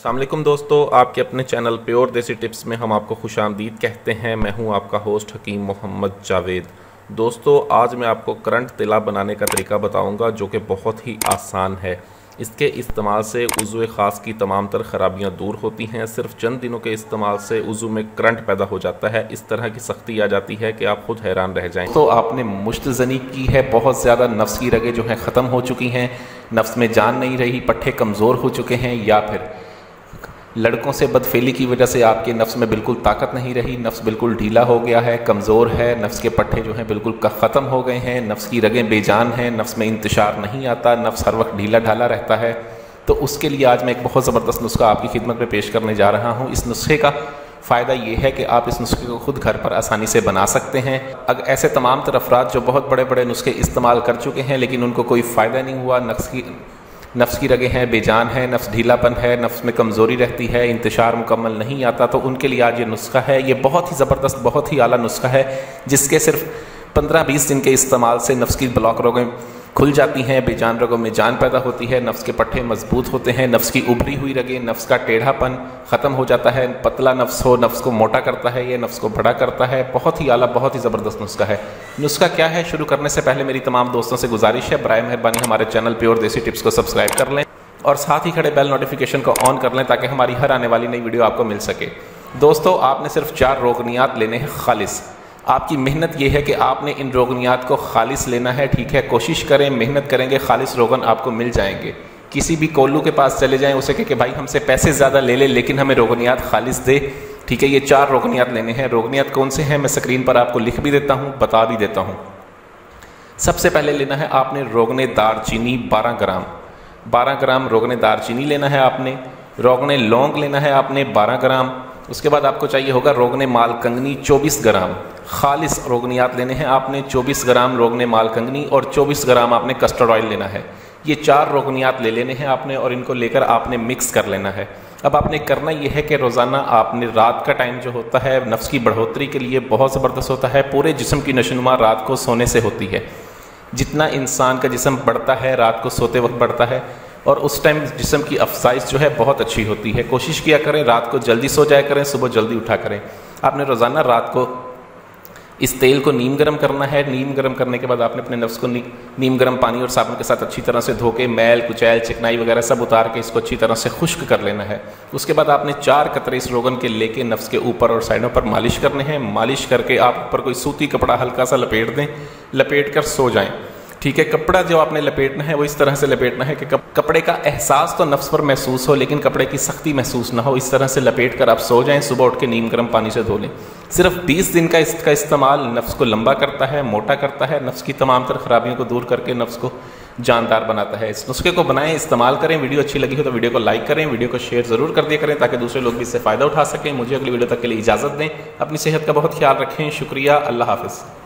अस्सलाम वालेकुम दोस्तों, आपके अपने चैनल प्योर देसी टिप्स में हम आपको खुशामदीद कहते हैं। मैं हूं आपका होस्ट हकीम मोहम्मद जावेद। दोस्तों, आज मैं आपको करंट तिला बनाने का तरीका बताऊंगा जो कि बहुत ही आसान है। इसके इस्तेमाल से उज़्व ख़ास की तमाम तर ख़राबियाँ दूर होती हैं। सिर्फ चंद दिनों के इस्तेमाल से उज़्व में करंट पैदा हो जाता है। इस तरह की सख्ती आ जाती है कि आप खुद हैरान रह जाएं। तो आपने मुश्तज़नी की है, बहुत ज़्यादा नफ्स की रगें जो हैं ख़त्म हो चुकी हैं, नफ्स में जान नहीं रही, पट्ठे कमज़ोर हो चुके हैं, या फिर लड़कों से बदफेली की वजह से आपके नफ्स में बिल्कुल ताकत नहीं रही, नफ्स बिल्कुल ढीला हो गया है, कमज़ोर है, नफ्स के पट्टे जो हैं बिल्कुल ख़त्म हो गए हैं, नफ्स की रगें बेजान हैं, नफ्स में इंतशार नहीं आता, नफ्स हर वक्त ढीला ढाला रहता है। तो उसके लिए आज मैं एक बहुत ज़बरदस्त नुस्खा आपकी खिदमत में पेश करने जा रहा हूँ। इस नुस्खे का फ़ायदा ये है कि आप इस नुस्खे को खुद घर पर आसानी से बना सकते हैं। अगर ऐसे तमाम तर अफराद जो बहुत बड़े बड़े नुस्खे इस्तेमाल कर चुके हैं लेकिन उनको कोई फ़ायदा नहीं हुआ, नफ्स की रगें हैं बेजान है, नफ्स ढीलापन है, नफ्स में कमज़ोरी रहती है, इंतशार मुकम्मल नहीं आता, तो उनके लिए आज ये नुस्खा है। ये बहुत ही ज़बरदस्त, बहुत ही आला नुस्खा है जिसके सिर्फ 15-20 दिन के इस्तेमाल से नफ्स की ब्लॉक रगें खुल जाती हैं, बेजान रगों में जान पैदा होती है, नफ्स के पट्टे मजबूत होते हैं, नफ्स की उभरी हुई रगें, नफ्स का टेढ़ापन ख़त्म हो जाता है। पतला नफ्स हो, नफ्स को मोटा करता है, ये नफ्स को बड़ा करता है। बहुत ही आला, बहुत ही ज़बरदस्त नुस्खा है। नुस्खा क्या है, शुरू करने से पहले मेरी तमाम दोस्तों से गुजारिश है, बराए मेहरबानी हमारे चैनल प्योर देसी टिप्स को सब्सक्राइब कर लें और साथ ही खड़े बेल नोटिफिकेशन को ऑन कर लें ताकि हमारी हर आने वाली नई वीडियो आपको मिल सके। दोस्तों, आपने सिर्फ 4 रोगनियात लेने हैं खालिस। आपकी मेहनत ये है कि आपने इन रोगनियात को खालिस लेना है, ठीक है। कोशिश करें, मेहनत करेंगे, खालिस रोगन आपको मिल जाएंगे। किसी भी कोल्लू के पास चले जाएं, उसे कहे कि भाई हमसे पैसे ज़्यादा ले ले लेकिन हमें रोगनियात खालिस दे, ठीक है। ये 4 रोगनियात लेने हैं। रोगनियात कौन से हैं मैं स्क्रीन पर आपको लिख भी देता हूँ, बता भी देता हूँ। सबसे पहले लेना है आपने रोगने दारचीनी 12 ग्राम रोगने दारचीनी लेना है आपने। रोगने लौंग लेना है आपने 12 ग्राम। उसके बाद आपको चाहिए होगा रोगने मालकंगनी 24 ग्राम। खालिस रोगनियात लेने हैं आपने 24 ग्राम रोगने मालकंगनी और 24 ग्राम आपने कस्टर्ड ऑयल लेना है। ये 4 रोगनियात ले लेने हैं आपने और इनको लेकर आपने मिक्स कर लेना है। अब आपने करना ये है कि रोज़ाना आपने रात का टाइम जो होता है नफ्स की बढ़ोतरी के लिए बहुत ज़बरदस्त होता है। पूरे जिस्म की नशोनुमा रात को सोने से होती है। जितना इंसान का जिस्म बढ़ता है रात को सोते वक्त बढ़ता है और उस टाइम जिस्म की अफसाइश जो है बहुत अच्छी होती है। कोशिश किया करें रात को जल्दी सो जाया करें, सुबह जल्दी उठा करें। आपने रोज़ाना रात को इस तेल को नीम गर्म करना है। नीम गर्म करने के बाद आपने अपने नफ्स को नीम गर्म पानी और साबुन के साथ अच्छी तरह से धो के मैल कुचैल चिकनाई वगैरह सब उतार के इसको अच्छी तरह से खुश्क कर लेना है। उसके बाद आपने 4 कतरे इस रोगन के लेके नफ्स के ऊपर और साइडों पर मालिश करने हैं। मालिश करके आप ऊपर कोई सूती कपड़ा हल्का सा लपेट दें, लपेट कर सो जाएँ, ठीक है। कपड़ा जो आपने लपेटना है वो इस तरह से लपेटना है कि कपड़े का एहसास तो नफ्स पर महसूस हो लेकिन कपड़े की सख्ती महसूस ना हो। इस तरह से लपेट कर आप सो जाएं, सुबह उठ के नीम गर्म पानी से धो लें। सिर्फ 20 दिन का इसका इस्तेमाल नफ्स को लंबा करता है, मोटा करता है, नफ्स की तमाम तर खराबियों को दूर करके नफ्स को जानदार बनाता है। इस नुस्खे को बनाएं, इस्तेमाल करें। वीडियो अच्छी लगी हो तो वीडियो को लाइक करें, वीडियो को शेयर ज़रूर कर दिया करें ताकि दूसरे लोग भी इससे फ़ायदा उठा सकें। मुझे अगली वीडियो तक के लिए इजाज़त दें। अपनी सेहत का बहुत ख्याल रखें। शुक्रिया। अल्लाह हाफ़िज़।